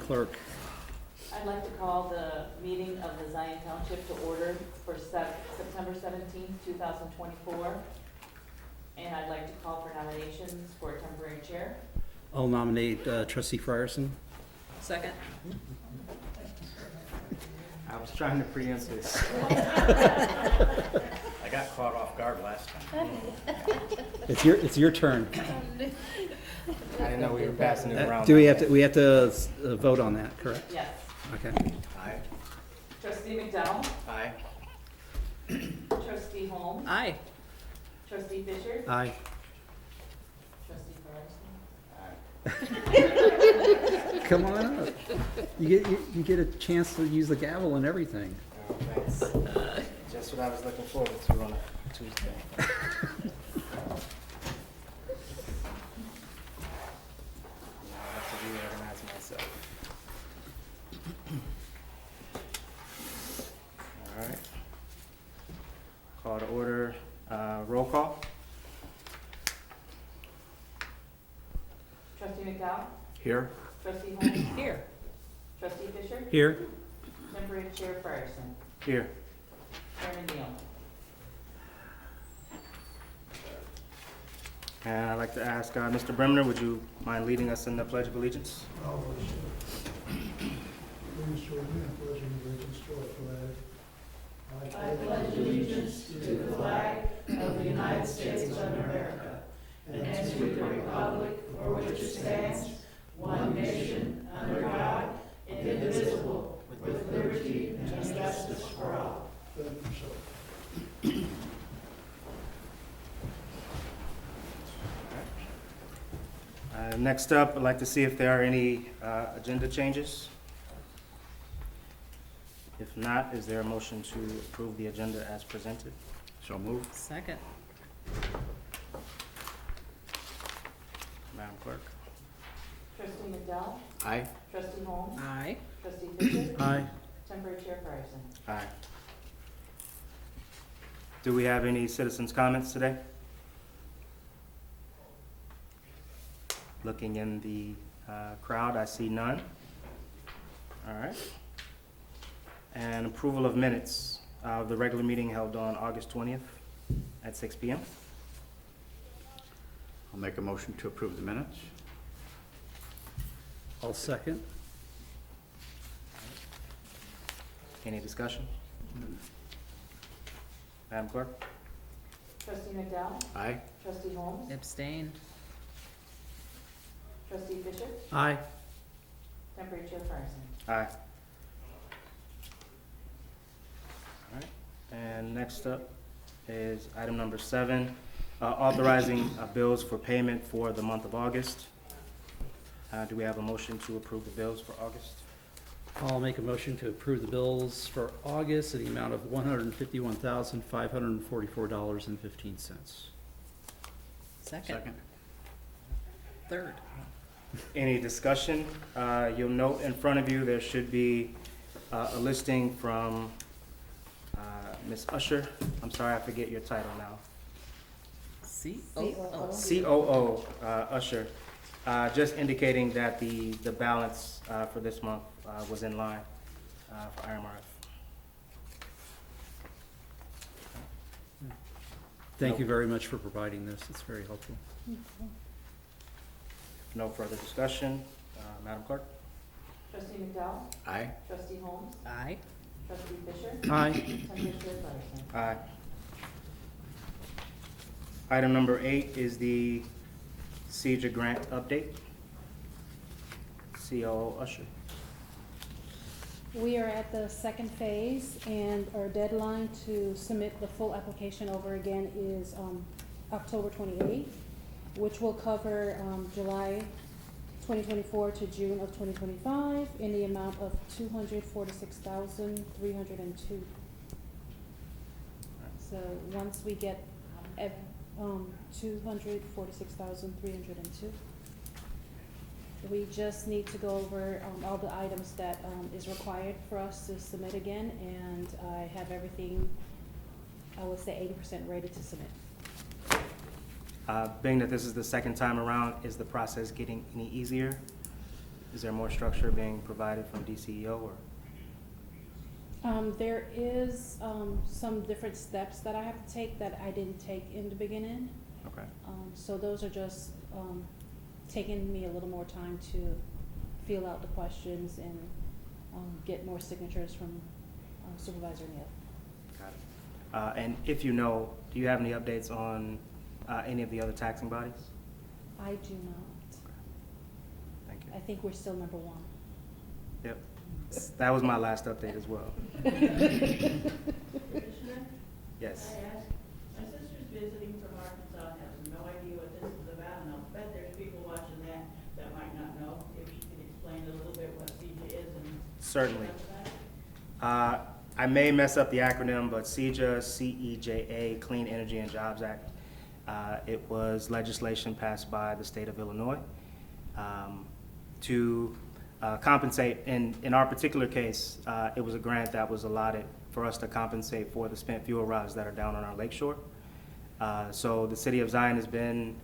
Clerk. I'd like to call the meeting of the Zion Township to order for September 17th, 2024. And I'd like to call for nominations for a temporary chair. I'll nominate Trustee Frierson. Second. I was trying to preempt this. I got caught off guard last time. It's your turn. I didn't know we were passing it around. Do we have to vote on that, correct? Yes. Okay. Aye. Trustee McDowell? Aye. Trustee Holmes? Aye. Trustee Fisher? Aye. Trustee Ferguson? Come on up. You get a chance to use the gavel and everything. Oh, thanks. Just what I was looking forward to on a Tuesday. Now I have to reorganize myself. All right. Call to order. Roll call. Trustee McDowell? Here. Trustee Holmes? Here. Trustee Fisher? Here. Temporary chair Frierson? Here. Chairman Neal? And I'd like to ask Mr. Bremner, would you mind leading us in the Pledge of Allegiance? Please join me in pledging allegiance to our flag. I pledge allegiance to the flag of the United States of America and to the republic for which it stands, one nation, under God, indivisible, with liberty and justice for all. Thank you, sir. Next up, I'd like to see if there are any agenda changes. If not, is there a motion to approve the agenda as presented? So moved. Second. Madam Clerk? Trustee McDowell? Aye. Trustee Holmes? Aye. Trustee Fisher? Aye. Temporary chair Frierson? Aye. Do we have any citizens' comments today? Looking in the crowd, I see none. All right. And approval of minutes of the regular meeting held on August 20th at 6 p.m. I'll make a motion to approve the minutes. I'll second. Any discussion? Madam Clerk? Trustee McDowell? Aye. Trustee Holmes? Abstain. Trustee Fisher? Aye. Temporary chair Frierson? Aye. All right, and next up is item number 7, authorizing bills for payment for the month of August. Do we have a motion to approve the bills for August? I'll make a motion to approve the bills for August in the amount of $151,544.15. Second. Third. Any discussion? You'll note in front of you, there should be a listing from Ms. Usher. I'm sorry, I forget your title now. C-O-O. COO Usher, just indicating that the balance for this month was in line for IMRF. Thank you very much for providing this. It's very helpful. No further discussion. Madam Clerk? Trustee McDowell? Aye. Trustee Holmes? Aye. Trustee Fisher? Aye. Temporary chair Frierson? Aye. Item number 8 is the CEDRA grant update. COO Usher. We are at the second phase, and our deadline to submit the full application over again is October 28th, which will cover July 2024 to June of 2025 in the amount of $246,302. So once we get 246,302. We just need to go over all the items that is required for us to submit again, and I have everything, I would say 80% ready to submit. Being that this is the second time around, is the process getting any easier? Is there more structure being provided from DCEO or? There is, some different steps that I have to take that I didn't take in the beginning. Okay. So those are just, taking me a little more time to fill out the questions and, get more signatures from Supervisor Neal. Got it. And if you know, do you have any updates on any of the other taxing bodies? I do not. Thank you. I think we're still number one. Yep. That was my last update as well. Commissioner, Yes. I asked, my sister's visiting from Arkansas and has no idea what this is about, and I'll bet there's people watching that might not know. If you could explain a little bit what CEJA is and. Certainly. I may mess up the acronym, but CEJA, C-E-J-A, Clean Energy and Jobs Act. It was legislation passed by the state of Illinois to compensate. In our particular case, it was a grant that was allotted for us to compensate for the spent fuel rods that are down on our lakeshore. So the city of Zion has been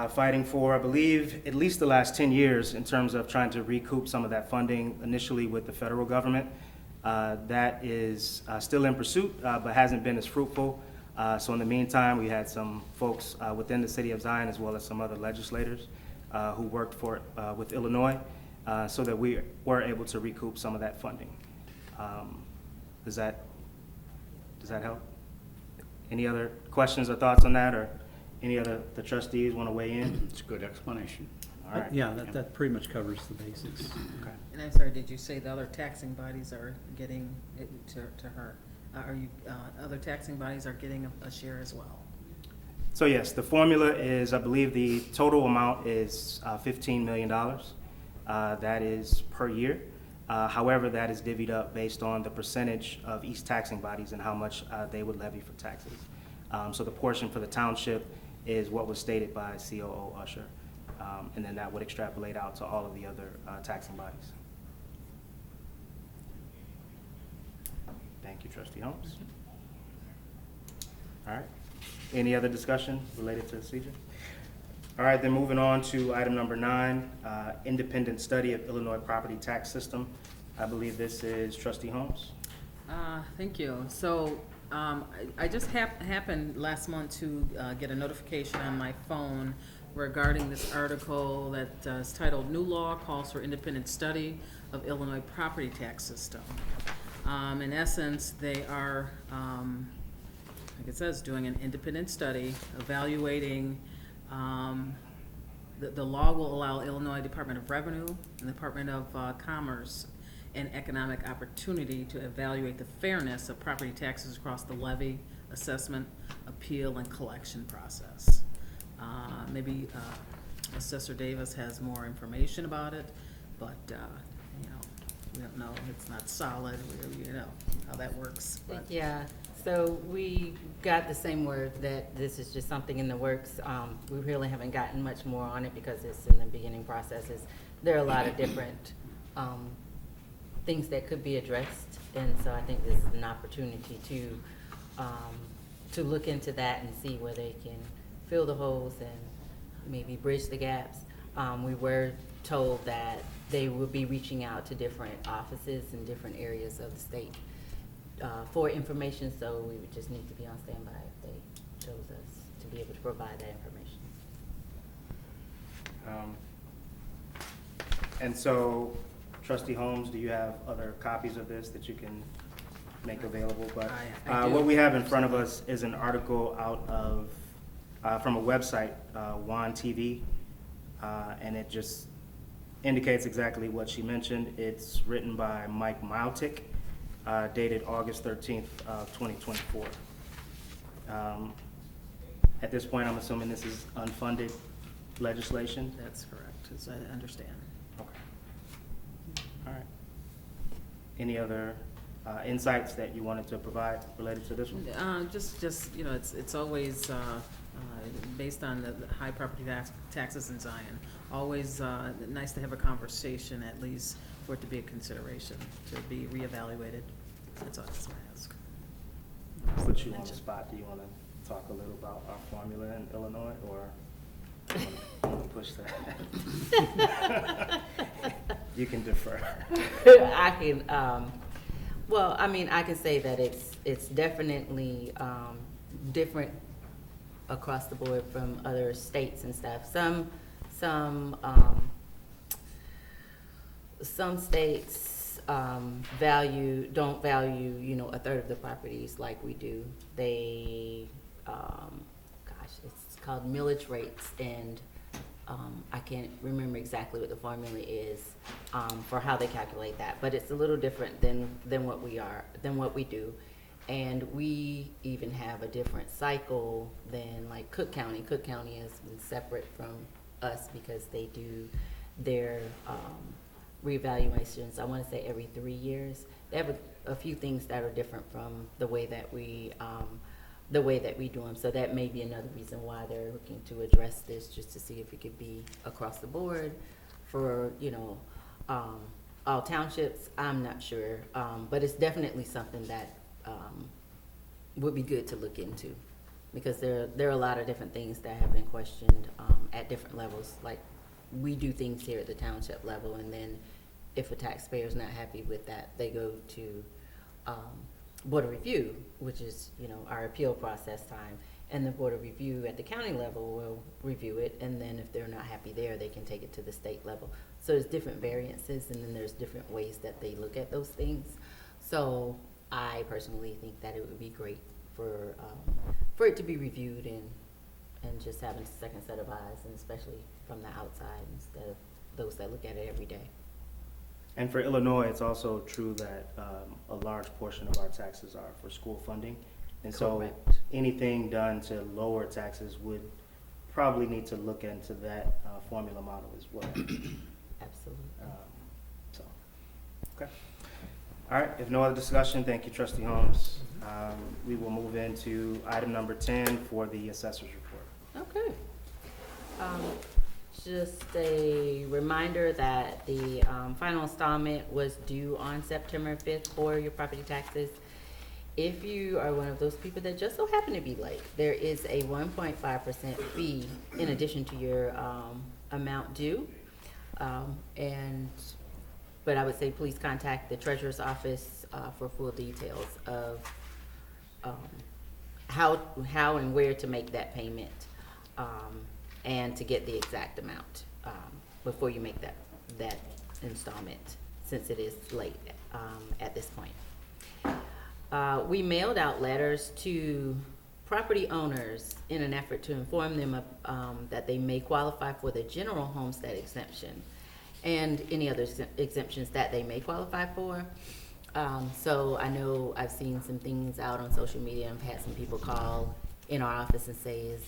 fighting for, I believe, at least the last 10 years in terms of trying to recoup some of that funding initially with the federal government. That is still in pursuit, but hasn't been as fruitful. So in the meantime, we had some folks within the city of Zion as well as some other legislators who worked for it with Illinois so that we were able to recoup some of that funding. Does that help? Any other questions or thoughts on that, or any other the trustees want to weigh in? It's a good explanation. All right. Yeah, that pretty much covers the basics. Okay. And I'm sorry, did you say the other taxing bodies are getting it to her? Are you, other taxing bodies are getting a share as well? So yes, the formula is, I believe the total amount is $15 million. That is per year. However, that is divvied up based on the percentage of each taxing bodies and how much they would levy for taxes. So the portion for the township is what was stated by COO Usher. And then that would extrapolate out to all of the other taxing bodies. Thank you, Trustee Holmes. All right. Any other discussion related to CEJA? All right, then moving on to item number 9, independent study of Illinois property tax system. I believe this is Trustee Holmes. Thank you. So I just happened last month to get a notification on my phone regarding this article that is titled "New Law Calls for Independent Study of Illinois Property Tax System." In essence, they are, like it says, doing an independent study, evaluating. The law will allow Illinois Department of Revenue and Department of Commerce and Economic Opportunity to evaluate the fairness of property taxes across the levy, assessment, appeal, and collection process. Maybe Assessor Davis has more information about it, but we don't know. It's not solid. We know how that works. But Yeah, so we got the same word that this is just something in the works. We really haven't gotten much more on it because it's in the beginning processes. There are a lot of different things that could be addressed, and so I think this is an opportunity to look into that and see where they can fill the holes and maybe bridge the gaps. We were told that they will be reaching out to different offices in different areas of the state for information, so we would just need to be on standby if they chose us to be able to provide that information. And so, Trustee Holmes, do you have other copies of this that you can make available? But I do. what we have in front of us is an article out of from a website, WAN TV, and it just indicates exactly what she mentioned. It's written by Mike Mautic, dated August 13th of 2024. At this point, I'm assuming this is unfunded legislation? that's correct, as I understand. Okay. All right. Any other insights that you wanted to provide related to this one? Just it's always based on the high property taxes in Zion. Always nice to have a conversation, at least for it to be a consideration, to be reevaluated. That's all I was going to ask. Put you on the spot. Do you want to talk a little about our formula in Illinois, or? Push that. You can defer. I can, well, I mean, I can say that it's definitely, different across the board from other states and stuff. Some states, don't value, you know, a third of the properties like we do. They, it's called millage rates, and, I can't remember exactly what the formula is, for how they calculate that, but it's a little different than what we do. And we even have a different cycle than like Cook County. Cook County is separate from us because they do their, reevaluations, I wanna say every 3 years. They have a few things that are different from the way that we do them. So that may be another reason why they're looking to address this, just to see if it could be across the board for, you know, all townships. I'm not sure, but it's definitely something that would be good to look into, because there are a lot of different things that have been questioned at different levels. Like, we do things here at the township level, and then if a taxpayer is not happy with that, they go to Board of Review, which is, you know, our appeal process time. And the Board of Review at the county level will review it, and then if they're not happy there, they can take it to the state level. So there's different variances, and then there's different ways that they look at those things. So I personally think that it would be great for it to be reviewed and just having a second set of eyes, and especially from the outside instead of those that look at it every day. And for Illinois, it's also true that a large portion of our taxes are for school funding. And so Correct. anything done to lower taxes would probably need to look into that formula model as well. Absolutely. So, okay. All right, if no other discussion, thank you, Trustee Holmes. We will move into item number 10 for the assessor's report. Okay. Just a reminder that the final installment was due on September 5th for your property taxes. If you are one of those people that just so happen to be late, there is a 1.5% fee in addition to your amount due. But I would say please contact the treasurer's office for full details of how and where to make that payment, and to get the exact amount before you make that installment, since it is late at this point. We mailed out letters to property owners in an effort to inform them that they may qualify for the general homestead exemption and any other exemptions that they may qualify for. So I know I've seen some things out on social media, and I've had some people call in our office and say, is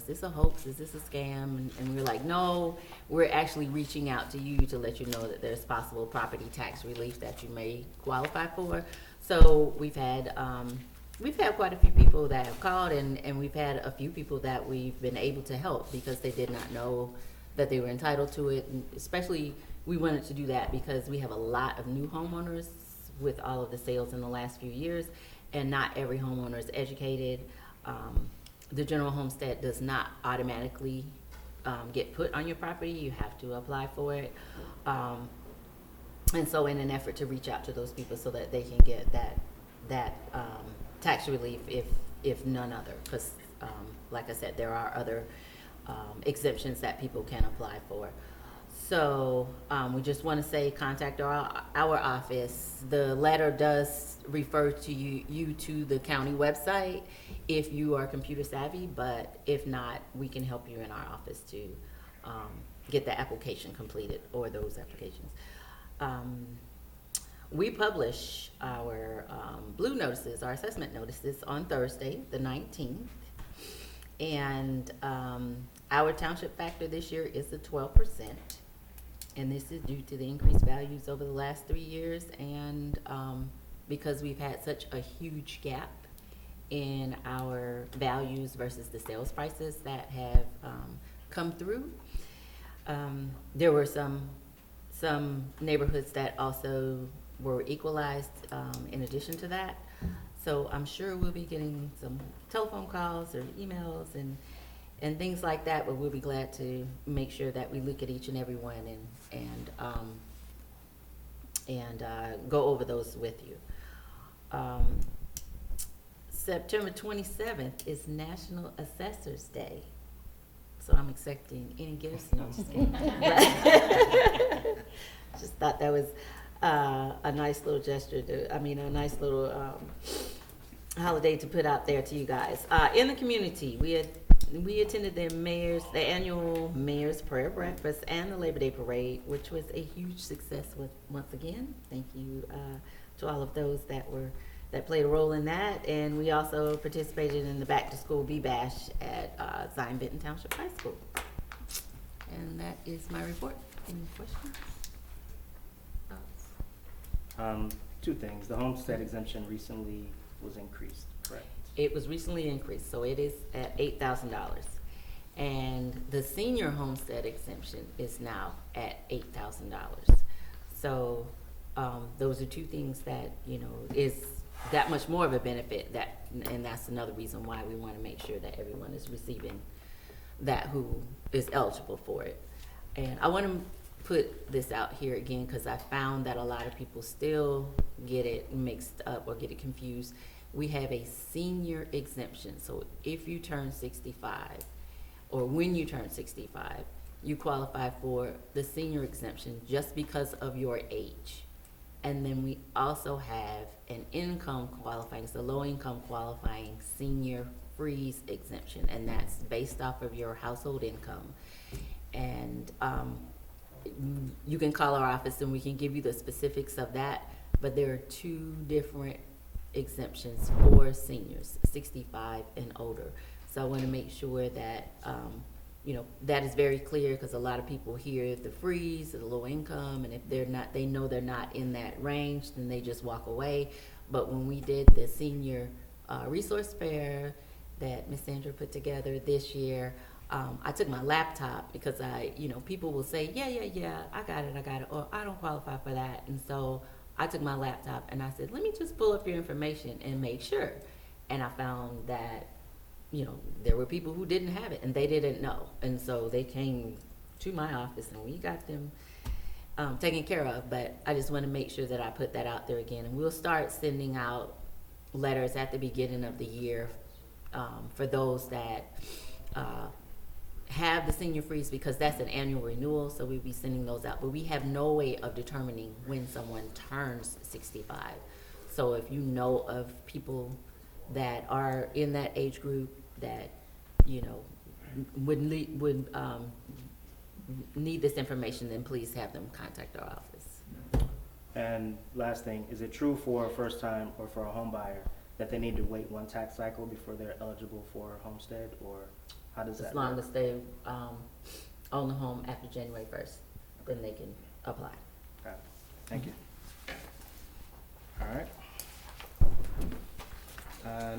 this a hoax? Is this a scam? And we're like, no, we're actually reaching out to you to let you know that there's possible property tax relief that you may qualify for. So we've had quite a few people that have called, and we've had a few people that we've been able to help because they did not know that they were entitled to it. And especially, we wanted to do that because we have a lot of new homeowners with all of the sales in the last few years, and not every homeowner is educated. The general homestead does not automatically get put on your property. You have to apply for it. And so in an effort to reach out to those people so that they can get that tax relief if none other, because like I said, there are other exemptions that people can apply for. So we just want to say contact our office. The letter does refer to you to the county website if you are computer savvy, but if not, we can help you in our office to get the application completed, or those applications. We publish our blue notices, our assessment notices, on Thursday, the 19th. And our township factor this year is the 12%. And this is due to the increased values over the last 3 years, and because we've had such a huge gap in our values versus the sales prices that have come through. There were some neighborhoods that also were equalized in addition to that. So I'm sure we'll be getting some telephone calls or emails and things like that, but we'll be glad to make sure that we look at each and every one and go over those with you. September 27th is National Assessors Day. So I'm expecting any gifts. No, just kidding. Just thought that was a nice little gesture a nice little holiday to put out there to you guys. In the community, we attended the annual Mayor's Prayer Breakfast and the Labor Day Parade, which was a huge success once again. Thank you to all of those that played a role in that. And we also participated in the Back to School Bash at Zion Benton Township High School. And that is my report. Any questions? Thoughts? Two things. The homestead exemption recently was increased, correct? It was recently increased, so it is at $8,000. And the senior homestead exemption is now at $8,000. So those are two things that, is that much more of a benefit, and that's another reason why we want to make sure that everyone is receiving that who is eligible for it. And I want to put this out here again because I found that a lot of people still get it mixed up or get it confused. We have a senior exemption. So if you turn 65 or when you turn 65, you qualify for the senior exemption just because of your age. And then we also have an income qualifying, so low income qualifying senior freeze exemption, and that's based off of your household income. And you can call our office and we can give you the specifics of that, but there are two different exemptions for seniors, 65 and older. So I want to make sure that that is very clear, because a lot of people hear the freeze or the low income, and if they know they're not in that range, then they just walk away. But when we did the senior resource fair that Miss Sandra put together this year, I took my laptop because people will say, yeah, I got it, or I don't qualify for that. And so I took my laptop and I said, let me just pull up your information and make sure. And I found that there were people who didn't have it and they didn't know. And so they came to my office and we got them taken care of. But I just want to make sure that I put that out there again. And we'll start sending out letters at the beginning of the year for those that have the senior freeze, because that's an annual renewal. So we'll be sending those out. But we have no way of determining when someone turns 65. So if you know of people that are in that age group that would need this information, then please have them contact our office. And last thing, is it true for a first time or for a home buyer that they need to wait one tax cycle before they're eligible for homestead, or how does that As long work? as they own the home after January 1st, then they can apply. Okay. Thank you. All right.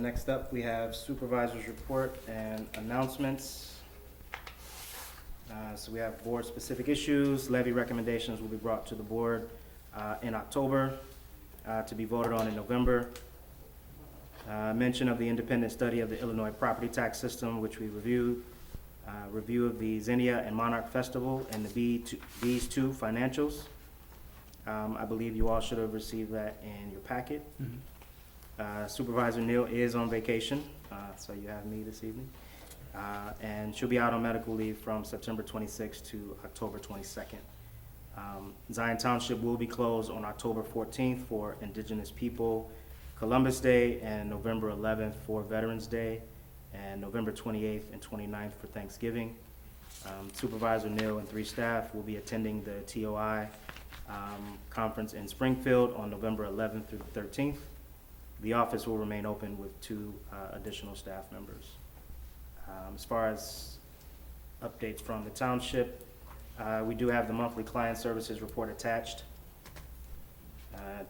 Next up, we have supervisor's report and announcements. So we have board-specific issues. Levy recommendations will be brought to the board in October to be voted on in November. Mention of the independent study of the Illinois property tax system, which we reviewed. Review of the Zinnia and Monarch Festival and the B's 2 financials. I believe you all should have received that in your packet. Mhm. Supervisor Neal is on vacation, so you have me this evening. And she'll be out on medical leave from September 26th to October 22nd. Zion Township will be closed on October 14th for Indigenous People Columbus Day, and November 11th for Veterans Day, and November 28th and 29th for Thanksgiving. Supervisor Neal and 3 staff will be attending the TOI conference in Springfield on November 11th through the 13th. The office will remain open with 2 additional staff members. As far as updates from the township, we do have the monthly client services report attached.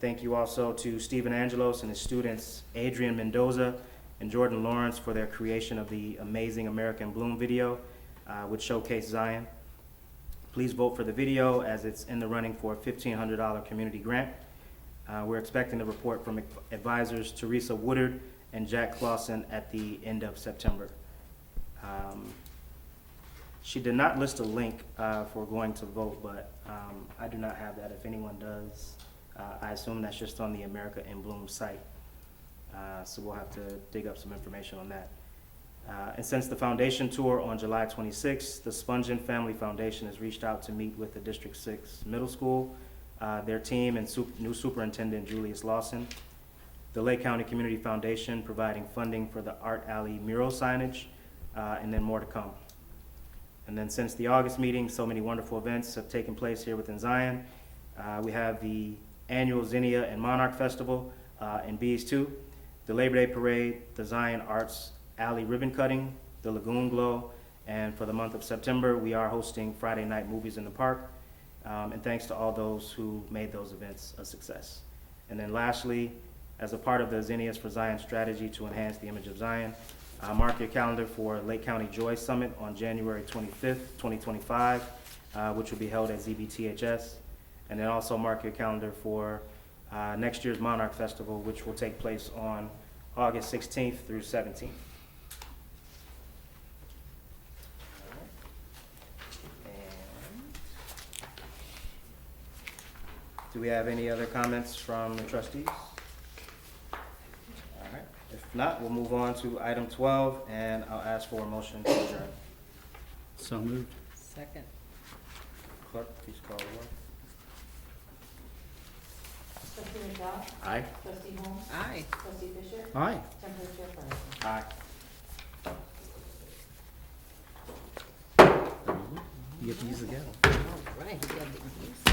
Thank you also to Stephen Angelos and his students Adrian Mendoza and Jordan Lawrence for their creation of the Amazing American Bloom video, which showcased Zion. Please vote for the video as it's in the running for a $1,500 community grant. We're expecting the report from advisors Teresa Woodard and Jack Clausen at the end of September. She did not list a link for going to vote, but I do not have that. If anyone does, I assume that's just on the America in Bloom site. So we'll have to dig up some information on that. And since the foundation tour on July 26th, the Spongin Family Foundation has reached out to meet with the District 6 Middle School, their team, and new superintendent Julius Lawson. The Lake County Community Foundation providing funding for the Art Alley mural signage, and then more to come. And then since the August meeting, so many wonderful events have taken place here within Zion. We have the annual Zinnia and Monarch Festival in Bees 2, the Labor Day Parade, the Zion Arts Alley ribbon cutting, the Lagoon Glow, and for the month of September, we are hosting Friday night movies in the park. And thanks to all those who made those events a success. And then lastly, as a part of the Zinnias for Zion strategy to enhance the image of Zion, mark your calendar for Lake County Joy Summit on January 25th, 2025, which will be held at ZBTHS. And then also mark your calendar for next year's Monarch Festival, which will take place on August 16th through 17th. Do we have any other comments from the trustees? All right, if not, we'll move on to item 12, and I'll ask for a motion to adjourn. So moved. Second. Clerk, please call the roll. Trustee McDowell? Aye. Trustee Holmes? Aye. Trustee Fisher? Aye. Temperature Chairperson? Aye. You get to use the gavel. All right, you got the-